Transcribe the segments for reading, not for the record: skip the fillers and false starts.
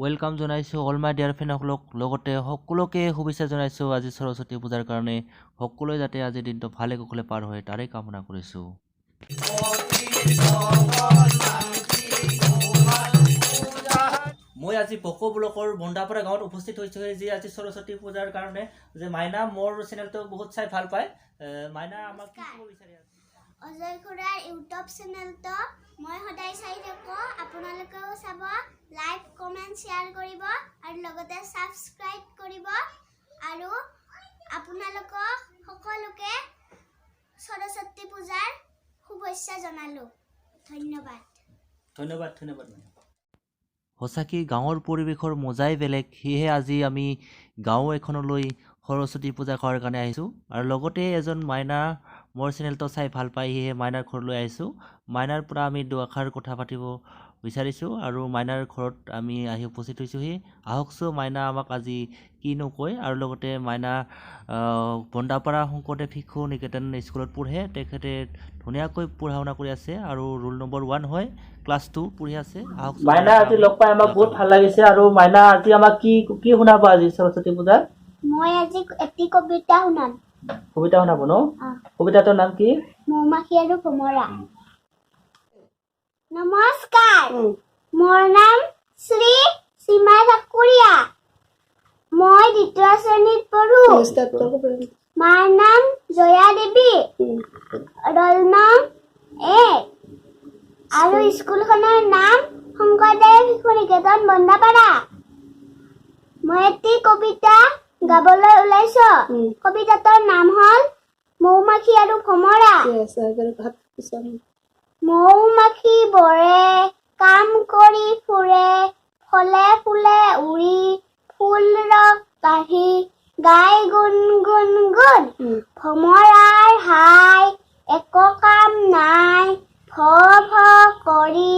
Welcome জনাইছোঁ all my dear ফ্ৰেণ্ডসকলক লগতে সকলোকে শুভেচ্ছা জনাইছোঁ আজি সৰস্বতী পূজাৰ কাৰণে সকলোৱে যাতে আজিৰ দিনটো ভালে কুশলে পাৰ হয় তাৰে কামনা কৰিছোঁ। মই আজি বকো ব্লকৰ বন্দাপাৰা গাঁৱত উপস্থিত হৈছোঁ যে আজি সৰস্বতী পূজাৰ কাৰণে যে মাইনা মোৰ চেনেলটো বহুত চাই ভাল পায়। মাইনা আমাক কি ক'ব বিচাৰে? অজয় খুৰাৰ ইউটিউব চেনেলটো মই সদায় চাই থাকোঁ, আপোনালোকেও চাব, লাইক কমেণ্ট শ্বেয়াৰ কৰিব আৰু লগতে ছাবস্ক্ৰাইব কৰিব আৰু আপোনালোকক সকলোকে সৰস্বতী পূজাৰ শুভেচ্ছা জনালোঁ। ধন্যবাদ। সঁচাকৈ গাঁৱৰ পৰিৱেশৰ মজাই বেলেগ, সেয়েহে আজি আমি গাঁও এখনলৈ সৰস্বতী পূজা কৰাৰ কাৰণে আহিছোঁ আৰু লগতে এজন মাইনা মোৰ চেনেলটো চাই ভাল পায়, সেয়েহে মাইনাৰ ঘৰলৈ আহিছোঁ। মাইনাৰ পৰা আমি দুআষাৰ কথা পাতিব বিচাৰিছোঁ আৰু মাইনাৰ ঘৰত আমি আহি উপস্থিত হৈছোঁহি। আহকচোন মাইনা আমাক আজি কিনো কয় আৰু লগতে মাইনা বন্দাপাৰা শংকৰদেৱ শিশু নিকেতন স্কুলত পঢ়ে। তেখেতে ধুনীয়াকৈ পঢ়া শুনা কৰি আছে আৰু ৰোল নম্বৰ 1 হয়, ক্লাছ 2 পঢ়ি আছে। মাইনা আজি লগ পাই আমাক বহুত ভাল লাগিছে আৰু মাইনা আজি আমাক কি শুনাব আজি সৰস্বতী পূজাত? মই আজি এটি কবিতা শুনাম। কবিতা শুনাব ন? কবিতাটোৰ নাম কি? মৌমাখি আৰু ভমৰা। নমস্কাৰ, মোৰ নাম শ্ৰী সীমা ঠাকুৰীয়া। মই 2য় শ্ৰেণীত পঢ়োঁ। মাৰ নাম জয়া দেৱী, ৰোল নং 1 আৰু স্কুলখনৰ নাম শংকৰদেৱ শিশু নিকেতন বন্দাপাৰা। মই এটি কবিতা গাবলৈ ওলাইছো। কবিতাটোৰ নাম হ'ল মৌমাখি আৰু ভমৰা। মৌমাখি বোৰে কাম কৰি ফুৰে, ফলে ফুলে উৰি, ফুল ৰস কাঢ়ি গাই গুণ গুণ গুণ। ভমৰাৰ হাই একো কাম নাই, ভ ভ কৰি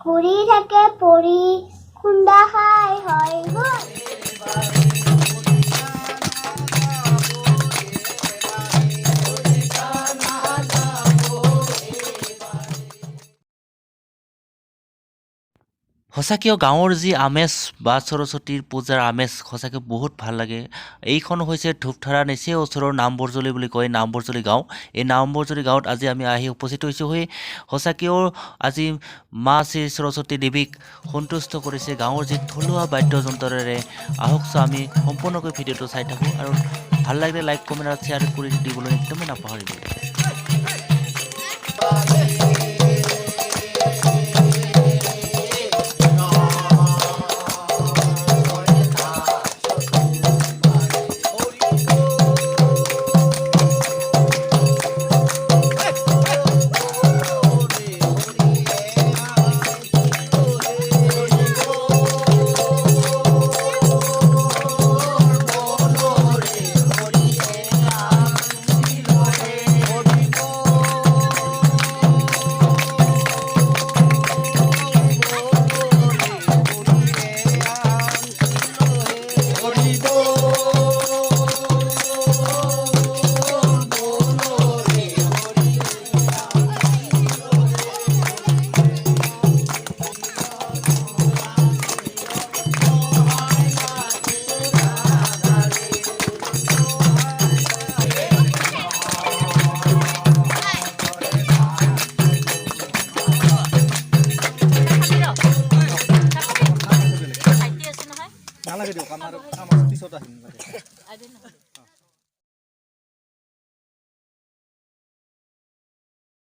ঘূৰি থাকে পৰি, খুন্দা খাই হয় গ'ল। সঁচাকৈ গাঁৱৰ যি আমেজ বা সৰস্বতীৰ পূজাৰ আমেজ সঁচাকৈ বহুত ভাল লাগে। এইখন হৈছে ধূপধাৰা নিচেই ওচৰৰ নামবৰজলি বুলি কয়, নামবৰজলি গাঁও। এই নামবৰজলি গাঁৱত আজি আমি আহি উপস্থিত হৈছোঁ। সঁচাকৈও আজি মা শ্ৰী সৰস্বতী দেৱীক সন্তুষ্ট কৰিছে গাঁৱৰ যি থলুৱা বাদ্যযন্ত্ৰৰে। আহকচোন আমি সম্পূৰ্ণকৈ ভিডিঅ'টো চাই থাকোঁ আৰু ভাল লাগিলে লাইক কমেণ্ট আৰু শ্বেয়াৰ কৰি দিবলৈ একদমেই নাপাহৰিব। নালাগে দিয়ক, আমাৰ পিছত আহিম।